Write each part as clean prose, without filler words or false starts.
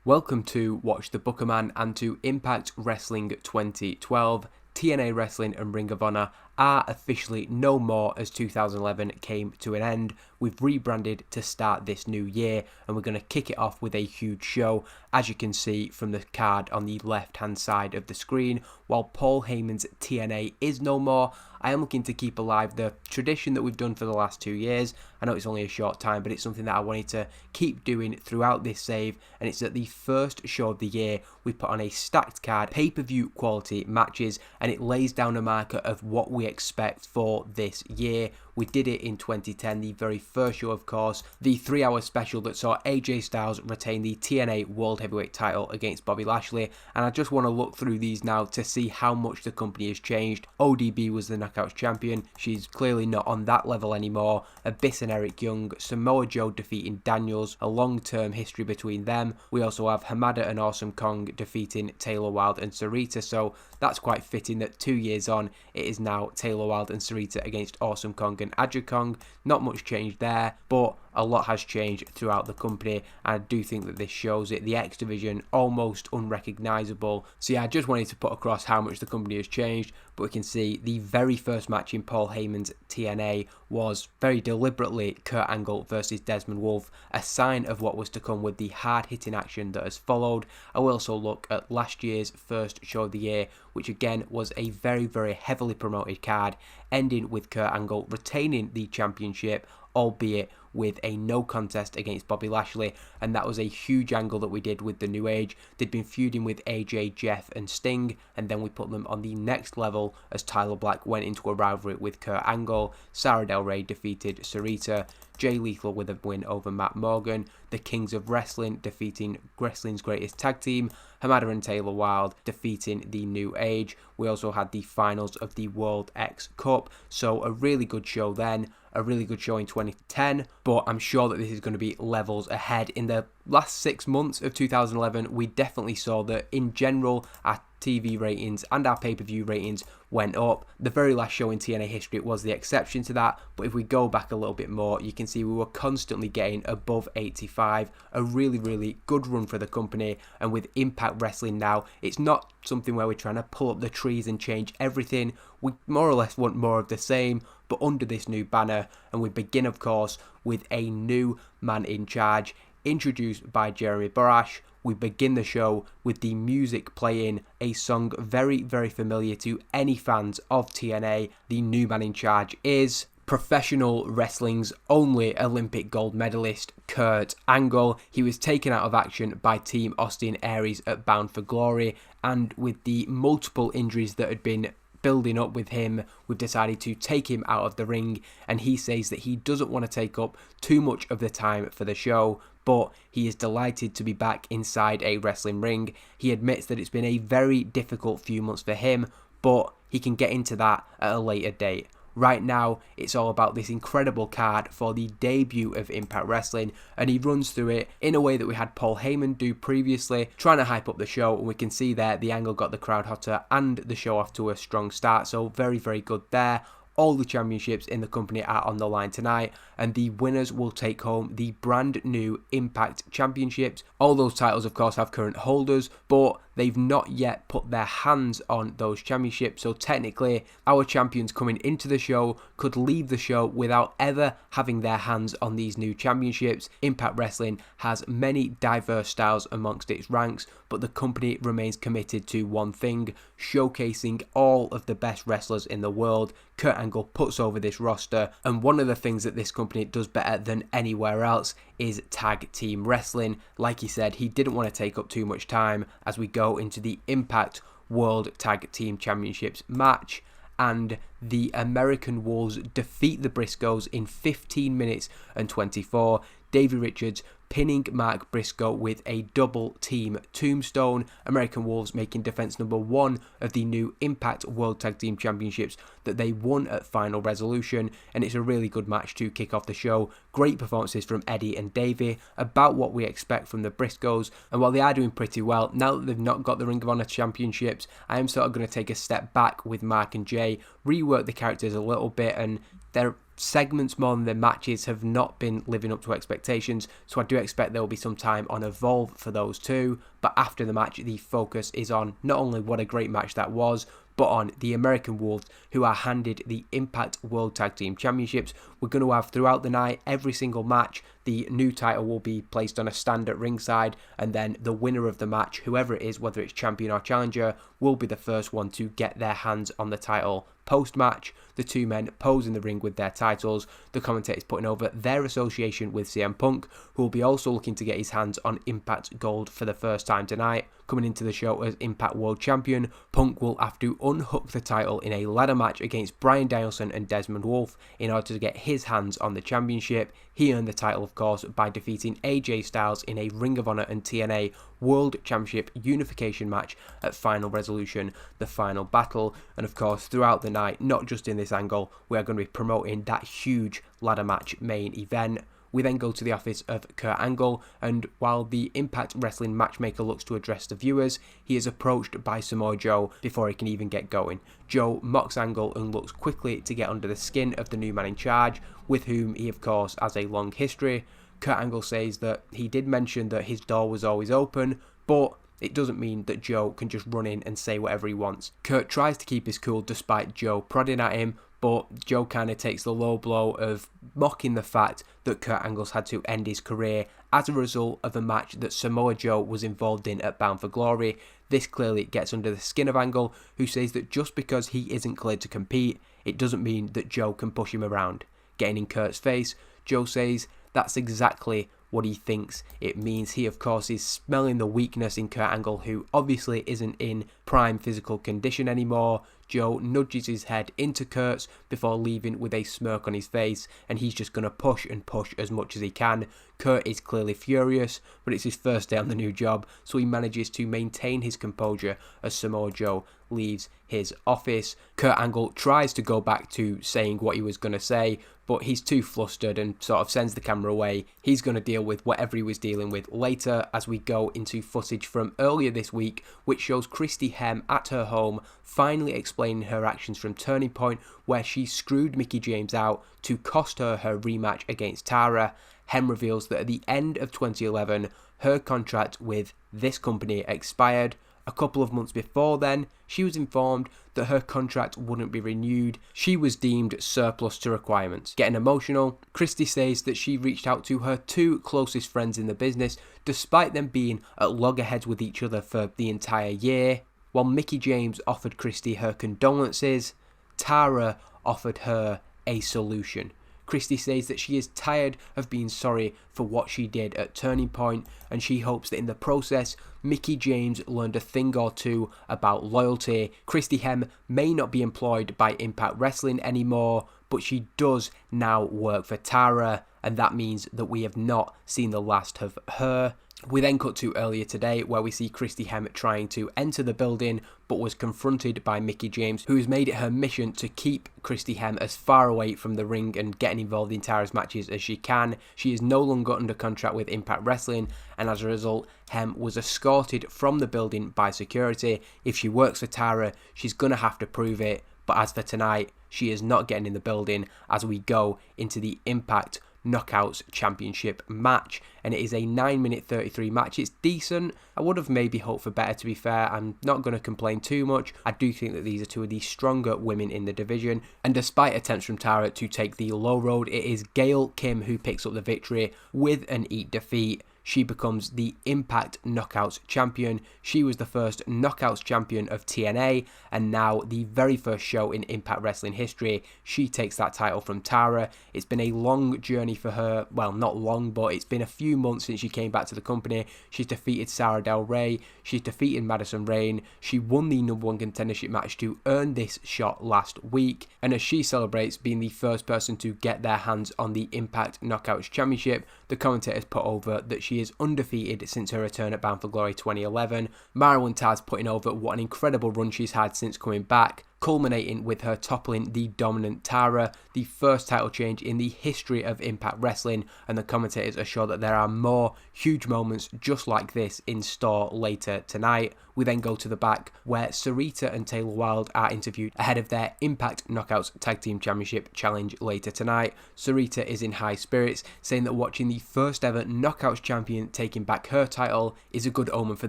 Welcome to Watch the Booker Man and to Impact Wrestling 2012. TNA Wrestling and Ring of Honor are officially no more as 2011 came to an end. We've rebranded to start this new year and we're going to kick it off with a huge show, as you can see from the card on the left hand side of the screen. While Paul Heyman's TNA is no more, I am looking to keep alive the tradition that we've done for the last 2 years. I know it's only a short time, but it's something that I wanted to keep doing throughout this save, and it's at the first show of the year we put on a stacked card, pay-per-view quality matches, and it lays down a marker of what we expect for this year. We did it in 2010, the very first show, of course, the 3-hour special that saw AJ Styles retain the TNA World Heavyweight title against Bobby Lashley, and I just want to look through these now to see how much the company has changed. ODB was the Knockouts champion, she's clearly not on that level anymore. Abyss and Eric Young, Samoa Joe defeating Daniels, a long-term history between them. We also have Hamada and Awesome Kong defeating Taylor Wilde and Sarita, so that's quite fitting that 2 years on, it is now Taylor Wilde and Sarita against Awesome Kong and Adja Kong. Not much change there, but a lot has changed throughout the company, and I do think that this shows it. The X Division, almost unrecognisable. So yeah, I just wanted to put across how much the company has changed, but we can see the very first match in Paul Heyman's TNA was very deliberately Kurt Angle versus Desmond Wolfe, a sign of what was to come with the hard-hitting action that has followed. I will also look at last year's first show of the year, which again was a very, very heavily promoted card, ending with Kurt Angle retaining the championship, albeit with a no contest against Bobby Lashley, and that was a huge angle that we did with the New Age. They'd been feuding with AJ, Jeff and Sting, and then we put them on the next level as Tyler Black went into a rivalry with Kurt Angle. Sarah Del Rey defeated Sarita, Jay Lethal with a win over Matt Morgan, the Kings of Wrestling defeating Wrestling's Greatest Tag Team, Hamada and Taylor Wilde defeating the New Age. We also had the finals of the World X Cup, so a really good show then, a really good show in 2010, but I'm sure that this is going to be levels ahead. In the last 6 months of 2011, we definitely saw that in general our TV ratings and our pay-per-view ratings went up. The very last show in TNA history was the exception to that, but if we go back a little bit more, you can see we were constantly getting above 85, a really, really good run for the company. And with Impact Wrestling now, it's not something where we're trying to pull up the trees and change everything. We more or less want more of the same, but under this new banner, and we begin, of course, with a new man in charge, introduced by Jeremy Borash. We begin the show with the music playing, a song very, very familiar to any fans of TNA. The new man in charge is professional wrestling's only Olympic gold medalist, Kurt Angle. He was taken out of action by Team Austin Aries at Bound for Glory, and with the multiple injuries that had been building up with him, we've decided to take him out of the ring, and he says that he doesn't want to take up too much of the time for the show, but he is delighted to be back inside a wrestling ring. He admits that it's been a very difficult few months for him, but he can get into that at a later date. Right now, it's all about this incredible card for the debut of Impact Wrestling, and he runs through it in a way that we had Paul Heyman do previously, trying to hype up the show, and we can see there the angle got the crowd hotter and the show off to a strong start, so very, very good there. All the championships in the company are on the line tonight, and the winners will take home the brand new Impact Championships. All those titles, of course, have current holders, but they've not yet put their hands on those championships, so technically our champions coming into the show could leave the show without ever having their hands on these new championships. Impact Wrestling has many diverse styles amongst its ranks, but the company remains committed to one thing, showcasing all of the best wrestlers in the world. Kurt Angle puts over this roster, and one of the things that this company does better than anywhere else is tag team wrestling. Like he said, he didn't want to take up too much time as we go into the Impact World Tag Team Championships match, and the American Wolves defeat the Briscoes in 15 minutes and 24. Davey Richards pinning Mark Briscoe with a double team tombstone. American Wolves making defense number 1 of the new Impact World Tag Team Championships that they won at Final Resolution, and it's a really good match to kick off the show. Great performances from Eddie and Davey, about what we expect from the Briscoes, and while they are doing pretty well, now that they've not got the Ring of Honor Championships, I am sort of going to take a step back with Mark and Jay, rework the characters a little bit, and they're segments more than the matches have not been living up to expectations, so I do expect there will be some time on Evolve for those two. But after the match, the focus is on not only what a great match that was, but on the American Wolves, who are handed the Impact World Tag Team Championships. We're going to have throughout the night, every single match, the new title will be placed on a stand at ringside, and then the winner of the match, whoever it is, whether it's champion or challenger, will be the first one to get their hands on the title. Post-match, the two men pose in the ring with their titles, the commentators putting over their association with CM Punk, who will be also looking to get his hands on Impact Gold for the first time tonight. Coming into the show as Impact World Champion, Punk will have to unhook the title in a ladder match against Bryan Danielson and Desmond Wolfe in order to get his hands on the championship. He earned the title, of course, by defeating AJ Styles in a Ring of Honor and TNA World Championship unification match at Final Resolution, the final battle. And of course, throughout the night, not just in this angle, we are going to be promoting that huge ladder match main event. We then go to the office of Kurt Angle, and while the Impact Wrestling matchmaker looks to address the viewers, he is approached by Samoa Joe before he can even get going. Joe mocks Angle and looks quickly to get under the skin of the new man in charge, with whom he of course has a long history. Kurt Angle says that he did mention that his door was always open, but it doesn't mean that Joe can just run in and say whatever he wants. Kurt tries to keep his cool despite Joe prodding at him, but Joe kind of takes the low blow of mocking the fact that Kurt Angle's had to end his career as a result of a match that Samoa Joe was involved in at Bound for Glory. This clearly gets under the skin of Angle, who says that just because he isn't cleared to compete, it doesn't mean that Joe can push him around. Getting in Kurt's face, Joe says that's exactly what he thinks it means. He of course is smelling the weakness in Kurt Angle, who obviously isn't in prime physical condition anymore. Joe nudges his head into Kurt's before leaving with a smirk on his face, and he's just going to push and push as much as he can. Kurt is clearly furious, but it's his first day on the new job, so he manages to maintain his composure as Samoa Joe leaves his office. Kurt Angle tries to go back to saying what he was going to say, but he's too flustered and sort of sends the camera away. He's going to deal with whatever he was dealing with later, as we go into footage from earlier this week, which shows Christy Hem at her home finally explaining her actions from Turning Point, where she screwed Mickie James out to cost her her rematch against Tara. Hem reveals that at the end of 2011, her contract with this company expired. A couple of months before then, she was informed that her contract wouldn't be renewed. She was deemed surplus to requirements. Getting emotional, Christy says that she reached out to her two closest friends in the business, despite them being at loggerheads with each other for the entire year. While Mickie James offered Christy her condolences, Tara offered her a solution. Christy says that she is tired of being sorry for what she did at Turning Point, and she hopes that in the process, Mickie James learned a thing or two about loyalty. Christy Hem may not be employed by Impact Wrestling anymore, but she does now work for Tara, and that means that we have not seen the last of her. We then cut to earlier today, where we see Christy Hem trying to enter the building, but was confronted by Mickie James, who has made it her mission to keep Christy Hem as far away from the ring and getting involved in Tara's matches as she can. She is no longer under contract with Impact Wrestling, and as a result, Hem was escorted from the building by security. If she works for Tara, she's going to have to prove it, but as for tonight, she is not getting in the building as we go into the Impact Knockouts Championship match, and it is a 9-minute 33 match. It's decent. I would have maybe hoped for better, to be fair. I'm not going to complain too much. I do think that these are two of the stronger women in the division, and despite attempts from Tara to take the low road, it is Gail Kim who picks up the victory with an eat defeat. She becomes the Impact Knockouts Champion. She was the first Knockouts Champion of TNA, and now the very first show in Impact Wrestling history, she takes that title from Tara. It's been a long journey for her. Well, not long, but it's been a few months since she came back to the company. She's defeated Sara Del Rey. She's defeated Madison Rayne. She won the #1 contendership match to earn this shot last week. And as she celebrates being the first person to get their hands on the Impact Knockouts Championship, the commentators put over that she is undefeated since her return at Bound for Glory 2011. Maru and Taz putting over what an incredible run she's had since coming back. culminating with her toppling the dominant Tara, the first title change in the history of Impact Wrestling, and the commentators are sure that there are more huge moments just like this in store later tonight. We then go to the back where Sarita and Taylor Wilde are interviewed ahead of their Impact Knockouts Tag Team Championship challenge later tonight. Sarita is in high spirits, saying that watching the first ever Knockouts champion taking back her title is a good omen for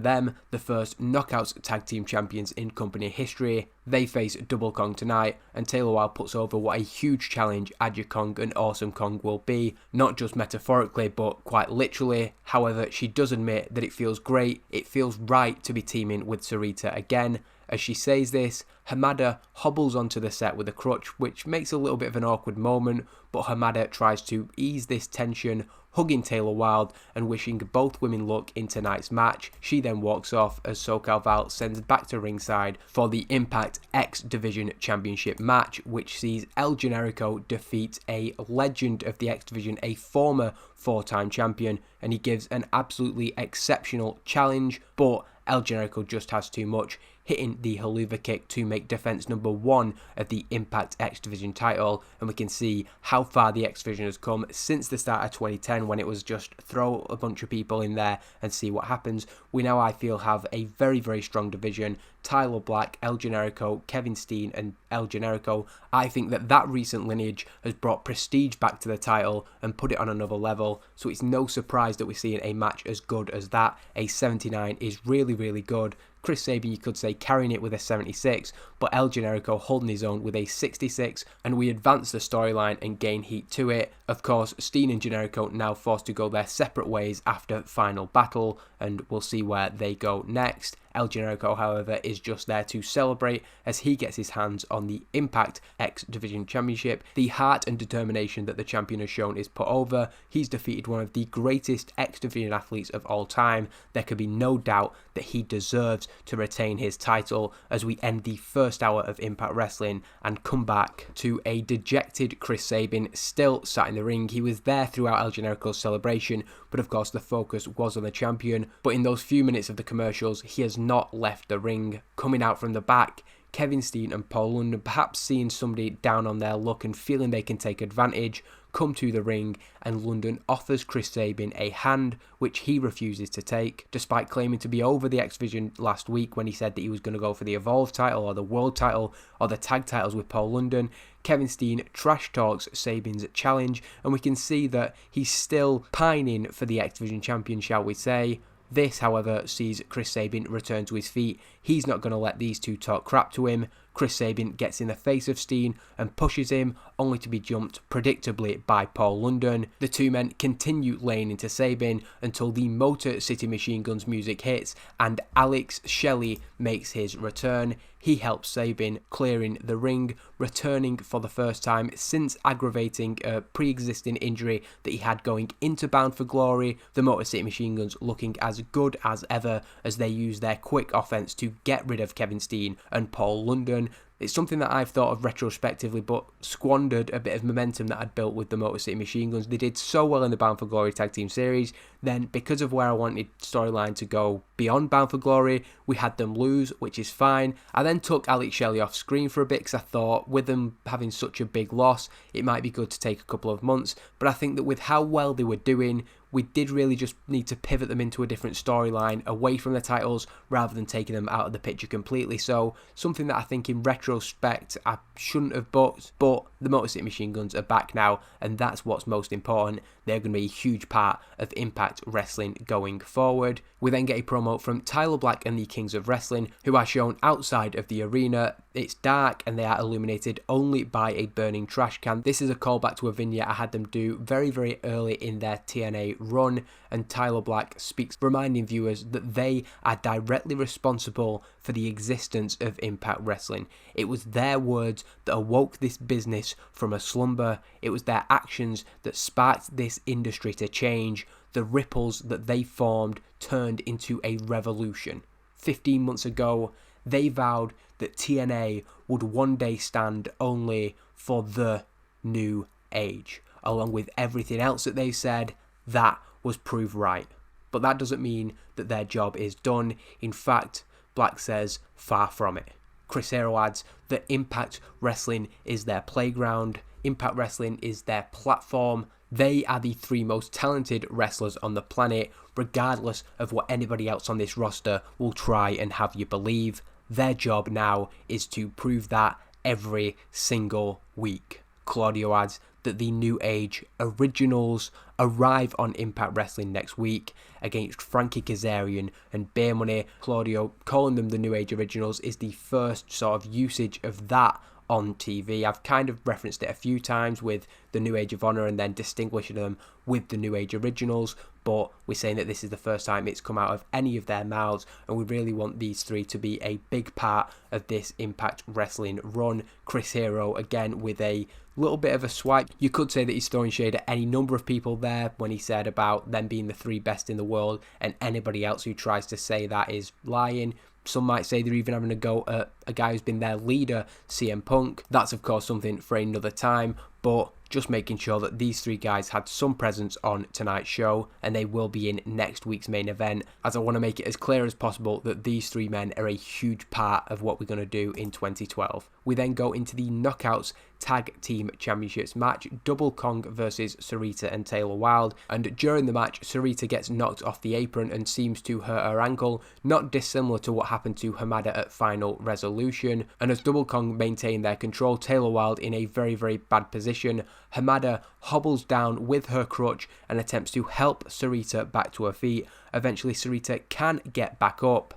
them, the first Knockouts Tag Team champions in company history. They face Double Kong tonight, and Taylor Wilde puts over what a huge challenge Adja Kong and Awesome Kong will be, not just metaphorically but quite literally. However, she does admit that it feels great, it feels right to be teaming with Sarita again. As she says this, Hamada hobbles onto the set with a crutch, which makes a little bit of an awkward moment, but Hamada tries to ease this tension, hugging Taylor Wilde and wishing both women luck in tonight's match. She then walks off as SoCal Val sends back to ringside for the Impact X Division Championship match, which sees El Generico defeat a legend of the X Division, a former 4-time champion, and he gives an absolutely exceptional challenge, but El Generico just has too much, hitting the haluva kick to make defense number 1 of the Impact X Division title, and we can see how far the X Division has come since the start of 2010, when it was just throw a bunch of people in there and see what happens. We now, I feel, have a very, very strong division. Tyler Black, El Generico, Kevin Steen and El Generico. I think that recent lineage has brought prestige back to the title and put it on another level, so it's no surprise that we're seeing a match as good as that. A 79 is really, really good. Chris Sabin, you could say, carrying it with a 76, but El Generico holding his own with a 66, and we advance the storyline and gain heat to it. Of course, Steen and Generico now forced to go their separate ways after Final Battle, and we'll see where they go next. El Generico, however, is just there to celebrate as he gets his hands on the Impact X Division Championship. The heart and determination that the champion has shown is put over. He's defeated one of the greatest X Division athletes of all time. There could be no doubt that he deserves to retain his title as we end the first hour of Impact Wrestling and come back to a dejected Chris Sabin still sat in the ring. He was there throughout El Generico's celebration, but of course the focus was on the champion. But in those few minutes of the commercials, he has not left the ring. Coming out from the back, Kevin Steen and Paul London, perhaps seeing somebody down on their luck and feeling they can take advantage, come to the ring, and London offers Chris Sabin a hand, which he refuses to take, despite claiming to be over the X Division last week when he said that he was going to go for the Evolve title or the World title or the tag titles with Paul London. Kevin Steen trash talks Sabin's challenge, and we can see that he's still pining for the X Division champion, shall we say. This, however, sees Chris Sabin return to his feet. He's not going to let these two talk crap to him. Chris Sabin gets in the face of Steen and pushes him, only to be jumped predictably by Paul London. The two men continue laying into Sabin until the Motor City Machine Guns music hits and Alex Shelley makes his return. He helps Sabin clearing the ring, returning for the first time since aggravating a pre-existing injury that he had going into Bound for Glory. The Motor City Machine Guns looking as good as ever as they use their quick offense to get rid of Kevin Steen and Paul London. It's something that I've thought of retrospectively, but squandered a bit of momentum that I'd built with the Motor City Machine Guns. They did so well in the Bound for Glory Tag Team Series. Then, because of where I wanted storyline to go beyond Bound for Glory, we had them lose, which is fine. I then took Alex Shelley off screen for a bit because I thought with them having such a big loss, it might be good to take a couple of months. But I think that with how well they were doing, we did really just need to pivot them into a different storyline away from the titles rather than taking them out of the picture completely. So something that I think in retrospect I shouldn't have booked, but the Motor City Machine Guns are back now, and that's what's most important. They're going to be a huge part of Impact Wrestling going forward. We then get a promo from Tyler Black and the Kings of Wrestling, who are shown outside of the arena. It's dark and they are illuminated only by a burning trash can. This is a callback to a vignette I had them do very, very early in their TNA run, and Tyler Black speaks, reminding viewers that they are directly responsible for the existence of Impact Wrestling. It was their words that awoke this business from a slumber. It was their actions that sparked this industry to change. The ripples that they formed turned into a revolution. 15 months ago, they vowed that TNA would one day stand only for the new age. Along with everything else that they said, that was proved right. But that doesn't mean that their job is done. In fact, Black says, far from it. Chris Hero adds that Impact Wrestling is their playground, Impact Wrestling is their platform. They are the three most talented wrestlers on the planet, regardless of what anybody else on this roster will try and have you believe. Their job now is to prove that every single week. Claudio adds that the New Age Originals arrive on Impact Wrestling next week against Frankie Kazarian and Beer Money. Claudio calling them the New Age Originals is the first sort of usage of that on TV. I've kind of referenced it a few times with the New Age of Honor and then distinguishing them with the New Age Originals, but we're saying that this is the first time it's come out of any of their mouths, and we really want these three to be a big part of this Impact Wrestling run. Chris Hero, again, with a little bit of a swipe. You could say that he's throwing shade at any number of people there when he said about them being the three best in the world, and anybody else who tries to say that is lying. Some might say they're even having a go at a guy who's been their leader, CM Punk. That's, of course, something for another time, but just making sure that these three guys had some presence on tonight's show, and they will be in next week's main event, as I want to make it as clear as possible that these three men are a huge part of what we're going to do in 2012. We then go into the Knockouts Tag Team Championships match, Double Kong versus Sarita and Taylor Wilde, and during the match, Sarita gets knocked off the apron and seems to hurt her ankle, not dissimilar to what happened to Hamada at Final Resolution, and as Double Kong maintain their control, Taylor Wilde in a very, very bad position. Hamada hobbles down with her crutch and attempts to help Sarita back to her feet. Eventually, Sarita can get back up.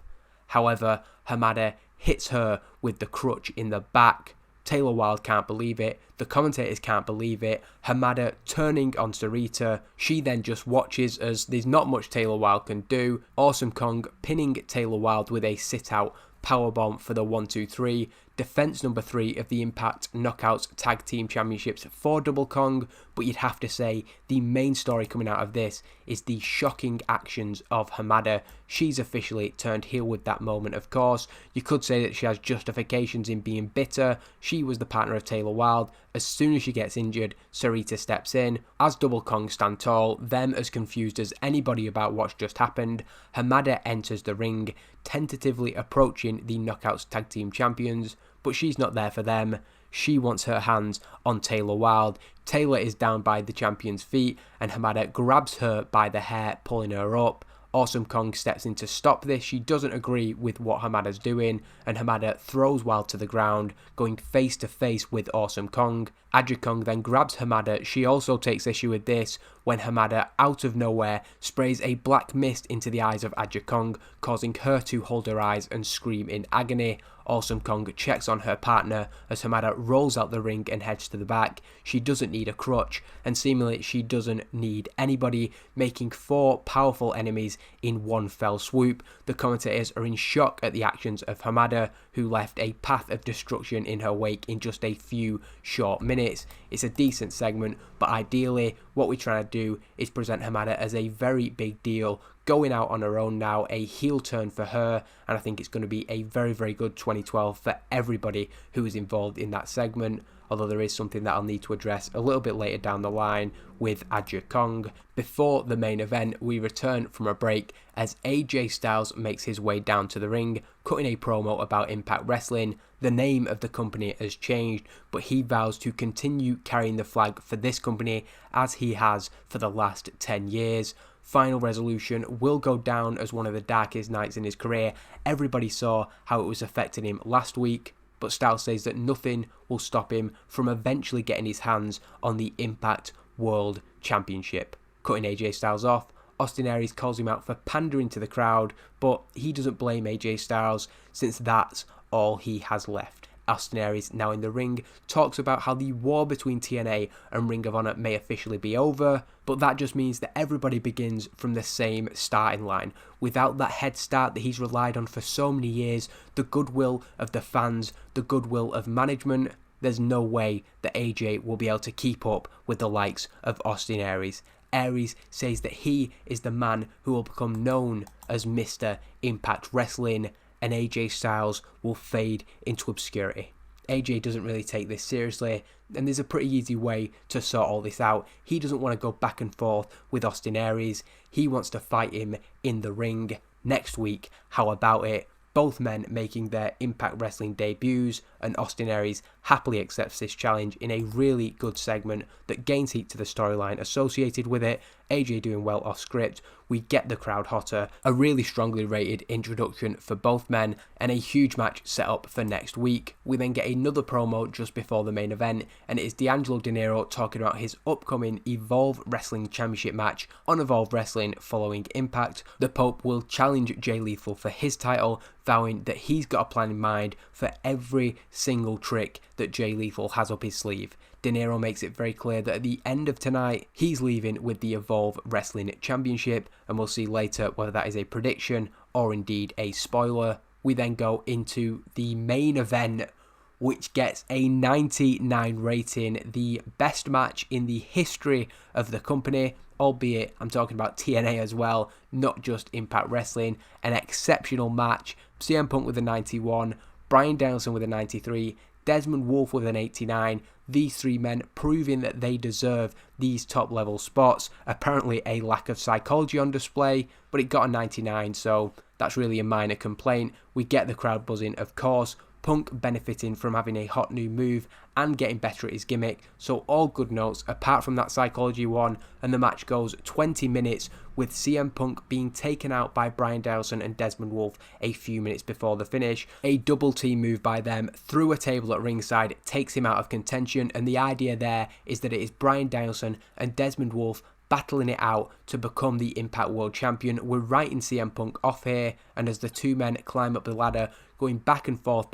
However, Hamada hits her with the crutch in the back. Taylor Wilde can't believe it. The commentators can't believe it. Hamada turning on Sarita. She then just watches as there's not much Taylor Wilde can do. Awesome Kong pinning Taylor Wilde with a sit-out powerbomb for the 1-2-3. Defense number 3 of the Impact Knockouts Tag Team Championships for Double Kong, but you'd have to say the main story coming out of this is the shocking actions of Hamada. She's officially turned heel with that moment, of course. You could say that she has justifications in being bitter. She was the partner of Taylor Wilde. As soon as she gets injured, Sarita steps in. As Double Kong stand tall, them as confused as anybody about what's just happened, Hamada enters the ring, tentatively approaching the Knockouts Tag Team Champions, but she's not there for them. She wants her hands on Taylor Wilde. Taylor is down by the champion's feet, and Hamada grabs her by the hair, pulling her up. Awesome Kong steps in to stop this. She doesn't agree with what Hamada's doing, and Hamada throws Wilde to the ground, going face to face with Awesome Kong. Aja Kong then grabs Hamada. She also takes issue with this when Hamada, out of nowhere, sprays a black mist into the eyes of Aja Kong, causing her to hold her eyes and scream in agony. Awesome Kong checks on her partner as Hamada rolls out the ring and heads to the back. She doesn't need a crutch, and seemingly she doesn't need anybody, making 4 powerful enemies in one fell swoop. The commentators are in shock at the actions of Hamada, who left a path of destruction in her wake in just a few short minutes. It's a decent segment, but ideally what we're trying to do is present Hamada as a very big deal, going out on her own now, a heel turn for her, and I think it's going to be a very, very good 2012 for everybody who is involved in that segment, although there is something that I'll need to address a little bit later down the line with Aja Kong. Before the main event, we return from a break as AJ Styles makes his way down to the ring, cutting a promo about Impact Wrestling. The name of the company has changed, but he vows to continue carrying the flag for this company as he has for the last 10 years. Final Resolution will go down as one of the darkest nights in his career. Everybody saw how it was affecting him last week, but Styles says that nothing will stop him from eventually getting his hands on the Impact World Championship. Cutting AJ Styles off, Austin Aries calls him out for pandering to the crowd, but he doesn't blame AJ Styles since that's all he has left. Austin Aries, now in the ring, talks about how the war between TNA and Ring of Honor may officially be over, but that just means that everybody begins from the same starting line. Without that head start that he's relied on for so many years, the goodwill of the fans, the goodwill of management, there's no way that AJ will be able to keep up with the likes of Austin Aries. Aries says that he is the man who will become known as Mr. Impact Wrestling, and AJ Styles will fade into obscurity. AJ doesn't really take this seriously, and there's a pretty easy way to sort all this out. He doesn't want to go back and forth with Austin Aries. He wants to fight him in the ring next week. How about it? both men making their Impact Wrestling debuts, and Austin Aries happily accepts this challenge in a really good segment that gains heat to the storyline associated with it. AJ doing well off script, we get the crowd hotter, a really strongly rated introduction for both men, and a huge match set up for next week. We then get another promo just before the main event, and it is D'Angelo Dinero talking about his upcoming Evolve Wrestling Championship match on Evolve Wrestling following Impact. The Pope will challenge Jay Lethal for his title, vowing that he's got a plan in mind for every single trick that Jay Lethal has up his sleeve. Dinero makes it very clear that at the end of tonight, he's leaving with the Evolve Wrestling Championship, and we'll see later whether that is a prediction or indeed a spoiler. We then go into the main event, which gets a 99 rating, the best match in the history of the company, albeit I'm talking about TNA as well, not just Impact Wrestling. An exceptional match. CM Punk with a 91, Bryan Danielson with a 93, Desmond Wolfe with an 89. These three men proving that they deserve these top level spots. Apparently a lack of psychology on display, but it got a 99, so that's really a minor complaint. We get the crowd buzzing, of course. Punk benefiting from having a hot new move and getting better at his gimmick, so all good notes apart from that psychology one, and the match goes 20 minutes with CM Punk being taken out by Bryan Danielson and Desmond Wolfe a few minutes before the finish. A double team move by them through a table at ringside takes him out of contention, and the idea there is that it is Bryan Danielson and Desmond Wolfe battling it out to become the Impact World Champion. We're writing CM Punk off here, and as the two men climb up the ladder, going back and forth,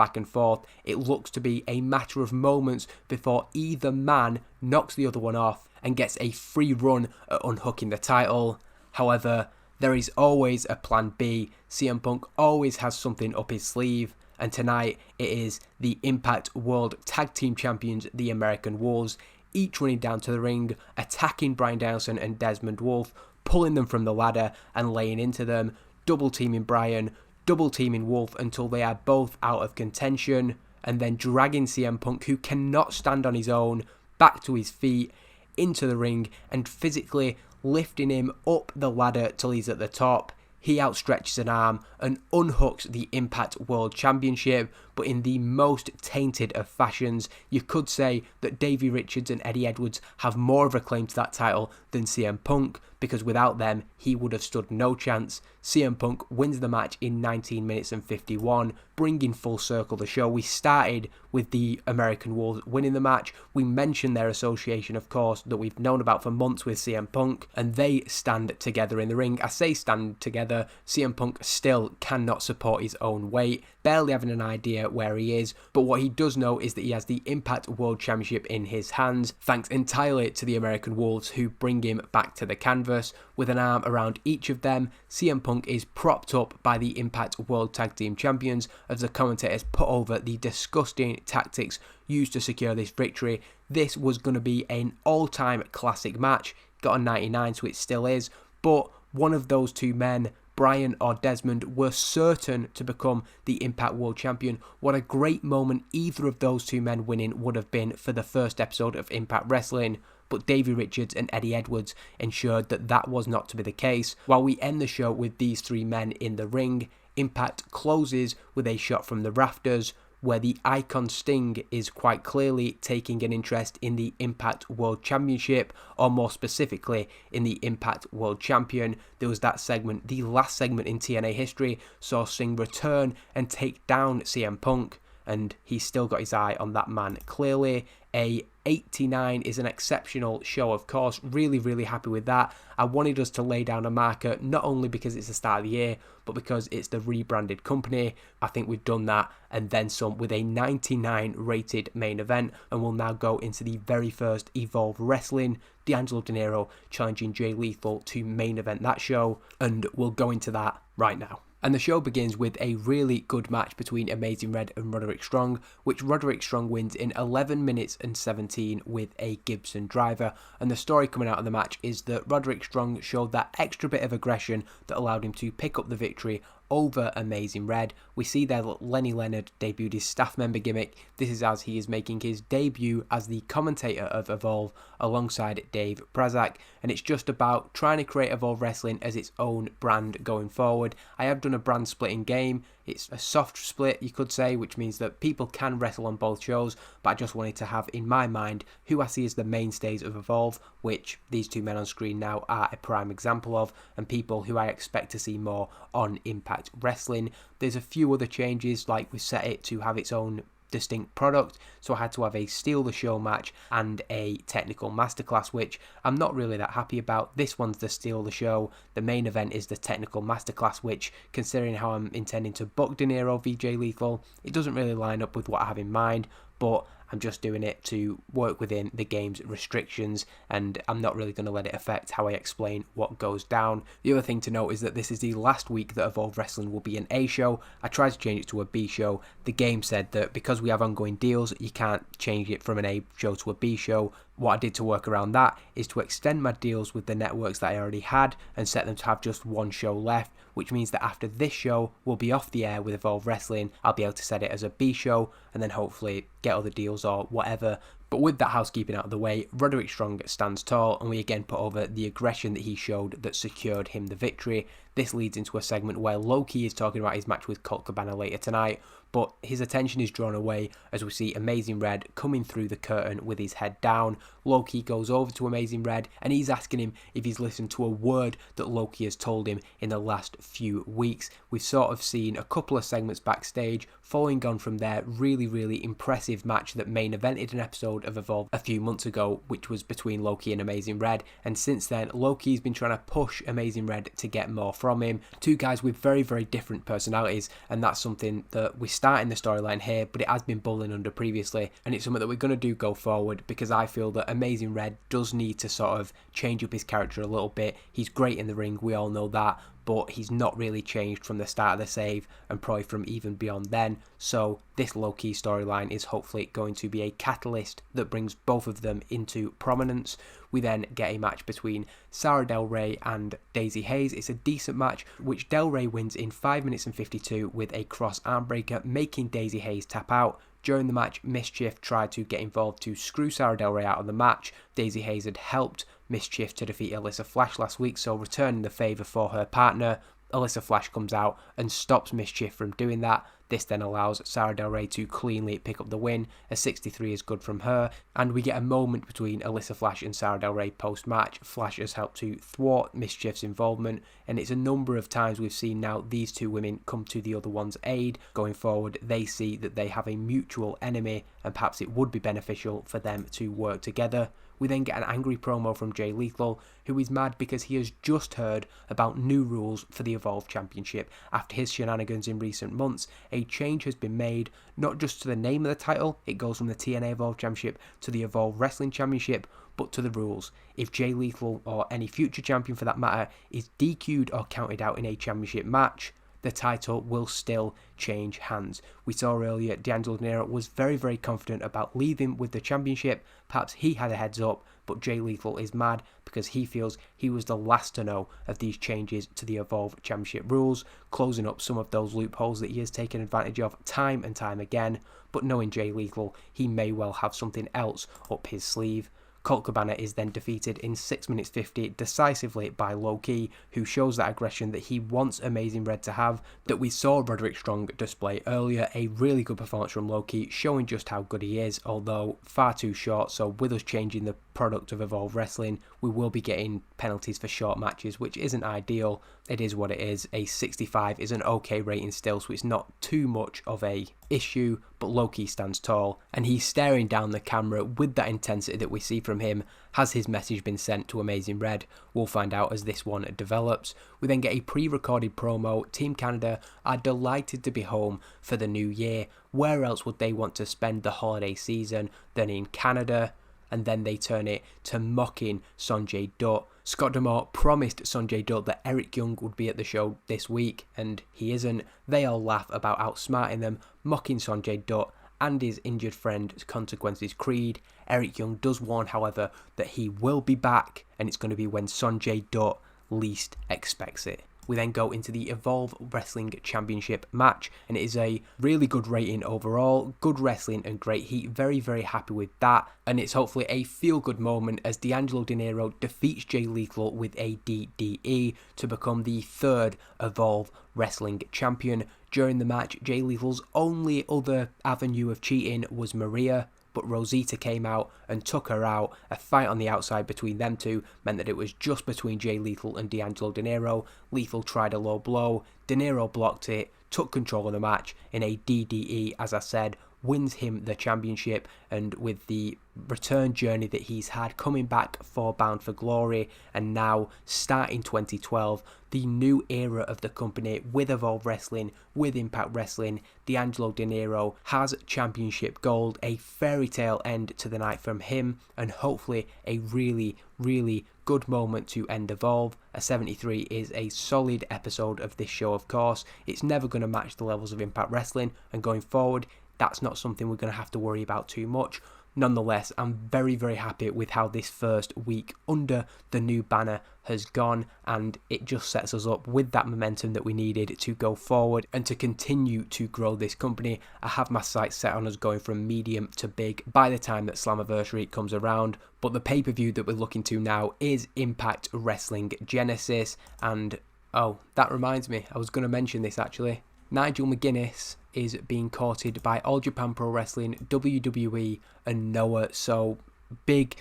it looks to be a matter of moments before either man knocks the other one off and gets a free run at unhooking the title. However, there is always a plan B. CM Punk always has something up his sleeve, and tonight it is the Impact World Tag Team Champions, the American Wolves, each running down to the ring, attacking Bryan Danielson and Desmond Wolfe, pulling them from the ladder and laying into them, double teaming Bryan, double teaming Wolfe until they are both out of contention, and then dragging CM Punk, who cannot stand on his own, back to his feet, into the ring, and physically lifting him up the ladder till he's at the top. He outstretches an arm and unhooks the Impact World Championship, but in the most tainted of fashions. You could say that Davey Richards and Eddie Edwards have more of a claim to that title than CM Punk, because without them, he would have stood no chance. CM Punk wins the match in 19 minutes and 51, bringing full circle the show. We started with the American Wolves winning the match. We mentioned their association, of course, that we've known about for months with CM Punk, and they stand together in the ring. I say stand together, CM Punk still cannot support his own weight, barely having an idea where he is, but what he does know is that he has the Impact World Championship in his hands, thanks entirely to the American Wolves, who bring him back to the canvas. With an arm around each of them, CM Punk is propped up by the Impact World Tag Team Champions as the commentators put over the disgusting tactics used to secure this victory. This was going to be an all-time classic match, got a 99, so it still is, but one of those two men, Bryan or Desmond, were certain to become the Impact World Champion. What a great moment either of those two men winning would have been for the first episode of Impact Wrestling, but Davey Richards and Eddie Edwards ensured that that was not to be the case. While we end the show with these three men in the ring, Impact closes with a shot from the rafters, where the icon Sting is quite clearly taking an interest in the Impact World Championship, or more specifically in the Impact World Champion. There was that segment, the last segment in TNA history, saw Sting return and take down CM Punk, and he's still got his eye on that man clearly. A 89 is an exceptional show, of course. Really happy with that. I wanted us to lay down a marker, not only because it's the start of the year, but because it's the rebranded company. I think we've done that, and then some, with a 99 rated main event. And we'll now go into the very first Evolve Wrestling, D'Angelo Dinero challenging Jay Lethal to main event that show, and we'll go into that right now. And the show begins with a really good match between Amazing Red and Roderick Strong, which Roderick Strong wins in 11 minutes and 17 with a Gibson driver. And the story coming out of the match is that Roderick Strong showed that extra bit of aggression that allowed him to pick up the victory over Amazing Red. We see there that Lenny Leonard debuted his staff member gimmick. This is as he is making his debut as the commentator of Evolve alongside Dave Prazak, and it's just about trying to create Evolve Wrestling as its own brand going forward. I have done a brand splitting game. It's a soft split, you could say, which means that people can wrestle on both shows, but I just wanted to have in my mind who I see as the mainstays of Evolve, which these two men on screen now are a prime example of, and people who I expect to see more on Impact Wrestling. There's a few other changes, like we set it to have its own distinct product, so I had to have a steal the show match and a technical masterclass, which I'm not really that happy about. This one's the steal the show, the main event is the technical masterclass, which, considering how I'm intending to book Generico v Jay Lethal, it doesn't really line up with what I have in mind, but I'm just doing it to work within the game's restrictions, and I'm not really going to let it affect how I explain what goes down. The other thing to note is that this is the last week that Evolve Wrestling will be an A show. I tried to change it to a B show. The game said that because we have ongoing deals, you can't change it from an A show to a B show. What I did to work around that is to extend my deals with the networks that I already had and set them to have just one show left, which means that after this show will be off the air with Evolve Wrestling, I'll be able to set it as a B show and then hopefully get other deals or whatever. But with that housekeeping out of the way, Roderick Strong stands tall, and we again put over the aggression that he showed that secured him the victory. This leads into a segment where Loki is talking about his match with Colt Cabana later tonight, but his attention is drawn away as we see Amazing Red coming through the curtain with his head down. Loki goes over to Amazing Red and he's asking him if he's listened to a word that Loki has told him in the last few weeks. We've sort of seen a couple of segments backstage. Following on from their really impressive match that main evented an episode of Evolve a few months ago, which was between Loki and Amazing Red, and since then Loki's been trying to push Amazing Red to get more from him. Two guys with very different personalities, and that's something that we start in the storyline here, but it has been bubbling under previously, and it's something that we're going to do go forward, because I feel that Amazing Red does need to sort of change up his character a little bit. He's great in the ring, we all know that, but he's not really changed from the start of the save and probably from even beyond then. So this low-key storyline is hopefully going to be a catalyst that brings both of them into prominence. We then get a match between Sara Del Rey and Daisy Hayes. It's a decent match, which Del Rey wins in 5 minutes and 52 with a cross arm breaker, making Daisy Hayes tap out. During the match, Mischief tried to get involved to screw Sara Del Rey out of the match. Daisy Hayes had helped Mischief to defeat Alyssa Flash last week, so returning the favour for her partner. Alyssa Flash comes out and stops Mischief from doing that. This then allows Sara Del Rey to cleanly pick up the win. A 63 is good from her, and we get a moment between Alyssa Flash and Sara Del Rey post-match. Flash has helped to thwart Mischief's involvement, and it's a number of times we've seen now these two women come to the other one's aid. Going forward, they see that they have a mutual enemy, and perhaps it would be beneficial for them to work together. We then get an angry promo from Jay Lethal, who is mad because he has just heard about new rules for the Evolve Championship. After his shenanigans in recent months, a change has been made, not just to the name of the title, it goes from the TNA Evolve Championship to the Evolve Wrestling Championship, but to the rules. If Jay Lethal, or any future champion for that matter, is DQ'd or counted out in a championship match, the title will still change hands. We saw earlier D'Angelo was very confident about leaving with the championship. Perhaps he had a heads up, but Jay Lethal is mad because he feels he was the last to know of these changes to the Evolve Championship rules, closing up some of those loopholes that he has taken advantage of time and time again. But knowing Jay Lethal, he may well have something else up his sleeve. Colt Cabana is then defeated in 6 minutes 50 decisively by Low-Key, who shows that aggression that he wants Amazing Red to have, that we saw Roderick Strong display earlier. A really good performance from Low-Key, showing just how good he is, although far too short. So with us changing the product of Evolve Wrestling, we will be getting penalties for short matches, which isn't ideal. It is what it is. A 65 is an okay rating still, so it's not too much of a issue, but Low-Key stands tall, and he's staring down the camera with that intensity that we see from him. Has his message been sent to Amazing Red? We'll find out as this one develops. We then get a pre-recorded promo. Team Canada are delighted to be home for the new year. Where else would they want to spend the holiday season than in Canada? And then they turn it to mocking Sonjay Dutt. Scott D'Amore promised Sonjay Dutt that Eric Young would be at the show this week, and he isn't. They all laugh about outsmarting them, mocking Sonjay Dutt and his injured friend Consequences Creed. Eric Young does warn, however, that he will be back, and it's going to be when Sonjay Dutt least expects it. we then go into the Evolve Wrestling Championship match, and it is a really good rating overall, good wrestling and great heat. Very, very happy with that, and it's hopefully a feel-good moment as D'Angelo Dinero defeats Jay Lethal with a DDE to become the third Evolve Wrestling Champion. During the match, Jay Lethal's only other avenue of cheating was Maria, but Rosita came out and took her out. A fight on the outside between them two meant that it was just between Jay Lethal and D'Angelo Dinero. Lethal tried a low blow, Dinero blocked it, took control of the match in a DDE, as I said, wins him the championship, and with the return journey that he's had, coming back for Bound for Glory, and now starting 2012, the new era of the company with Evolve Wrestling, with Impact Wrestling. D'Angelo Dinero has championship gold, a fairy tale end to the night from him, and hopefully a really, really good moment to end Evolve. A 73 is a solid episode of this show, of course. It's never going to match the levels of Impact Wrestling, and going forward, that's not something we're going to have to worry about too much. Nonetheless, I'm very, very happy with how this first week under the new banner has gone, and it just sets us up with that momentum that we needed to go forward and to continue to grow this company. I have my sights set on us going from medium to big by the time that Slammiversary comes around, but the pay-per-view that we're looking to now is Impact Wrestling Genesis, and oh, that reminds me, I was going to mention this actually. Nigel McGuinness is being courted by All Japan Pro Wrestling, WWE and Noah, so big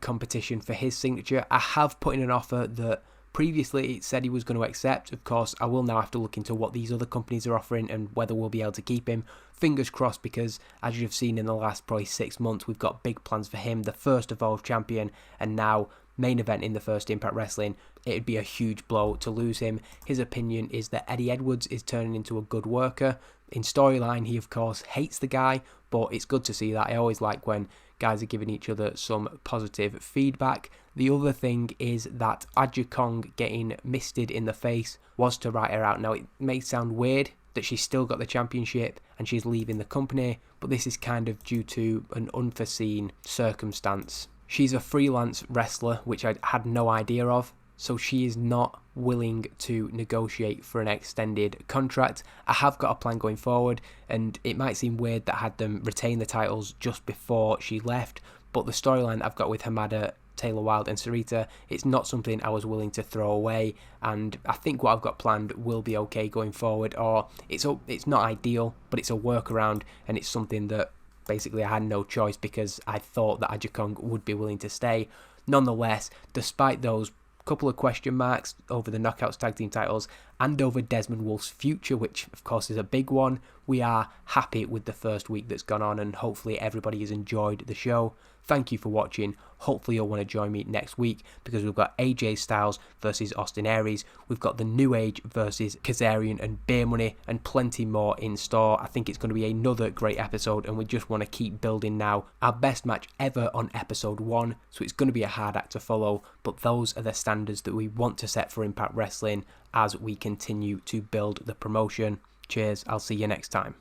competition for his signature. I have put in an offer that previously it said he was going to accept. Of course, I will now have to look into what these other companies are offering and whether we'll be able to keep him. Fingers crossed, because as you've seen in the last probably 6 months, we've got big plans for him, the first Evolve champion, and now main event in the first Impact Wrestling. It'd be a huge blow to lose him. His opinion is that Eddie Edwards is turning into a good worker. In storyline, he of course hates the guy, but it's good to see that. I always like when guys are giving each other some positive feedback. The other thing is that Aja Kong getting misted in the face was to write her out. Now, it may sound weird that she's still got the championship and she's leaving the company, but this is kind of due to an unforeseen circumstance. She's a freelance wrestler, which I had no idea of, so she is not willing to negotiate for an extended contract. I have got a plan going forward, and it might seem weird that I had them retain the titles just before she left, but the storyline I've got with Hamada, Taylor Wilde and Sarita, it's not something I was willing to throw away, and I think what I've got planned will be okay going forward, or it's not ideal, but it's a workaround, and it's something that basically I had no choice because I thought that Aja Kong would be willing to stay. Nonetheless, despite those couple of question marks over the Knockouts Tag Team titles and over Desmond Wolfe's future, which of course is a big one, we are happy with the first week that's gone on, and hopefully everybody has enjoyed the show. Thank you for watching. Hopefully you'll want to join me next week, because we've got AJ Styles versus Austin Aries, we've got the New Age versus Kazarian and Beer Money, and plenty more in store. I think it's going to be another great episode, and we just want to keep building now. Our best match ever on episode 1, so it's going to be a hard act to follow, but those are the standards that we want to set for Impact Wrestling as we continue to build the promotion. Cheers, I'll see you next time.